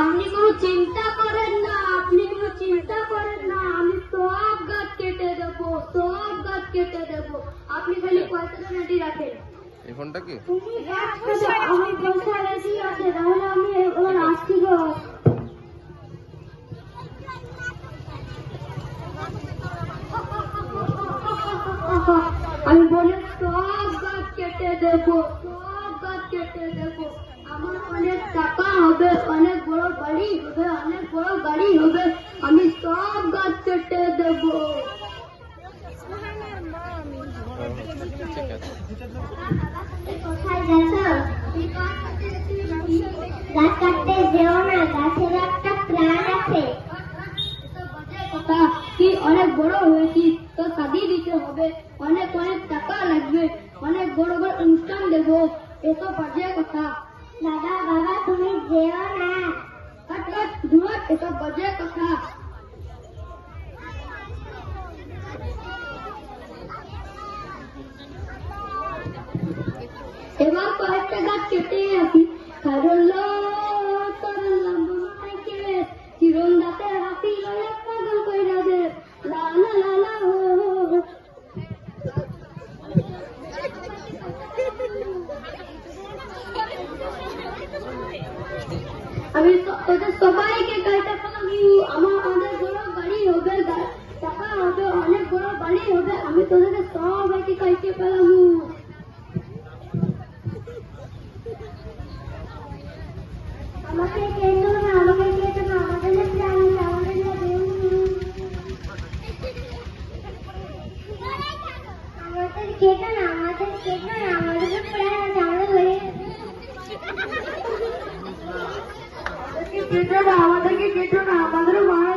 আপনি কোনো চিন্তা করেন না, আপনি কোনো চিন্তা করেন না, আমি সব গাছ কেটে দেবো, সব গাছ কেটে দেবো। আপনি খালি পয়সাটা রেডি রাখেন। এই ফোনটা কি? তুমি গাছ কেটে আমি পয়সা রেডি আছে, তাহলে আমি এবার আসছি গো। আমি বলে সব গাছ কেটে দেবো, সব গাছ কেটে দেবো। আমার অনেক টাকা হবে, অনেক বড় বাড়ি হবে, অনেক বড় গাড়ি হবে, আমি সব গাছ কেটে দেবো। ঠিক আছে। কোথায় যাচ্ছ? গাছ কাটতে যেও না, গাছের একটা প্রাণ আছে। কি অনেক বড় হয়েছিস, তো শাদি দিতে হবে, অনেক অনেক টাকা লাগবে, অনেক বড় বড় অনুষ্ঠান দেবো, এসব বাজে কথা। দাদা বাবা তুমি যেও না, দূর, এসব বাজে কথা। এবার কয়েকটা গাছ কেটে আসি। চিরন্দাতে হাসি লয়ে পাগল কইরা দে, লা লা লা লা হো হো হো। আমি তোদের সবাইকে গাড়িটা ফেলাম, আমার অনেক বড় গাড়ি হবে, টাকা হবে, অনেক বড় বাড়ি হবে, আমি তোদের সবাইকে গাড়িতে ফেলাম। আমাকে কেটো না, আমাকে কেটো না, আমাদের প্ল্যান, আমাদের কেটো না, আমাদের কেটো না, আমাদের প্ল্যান আছে, আমাদেরকে কেটো না, আমাদেরকে কেটো না, আমাদেরও মারা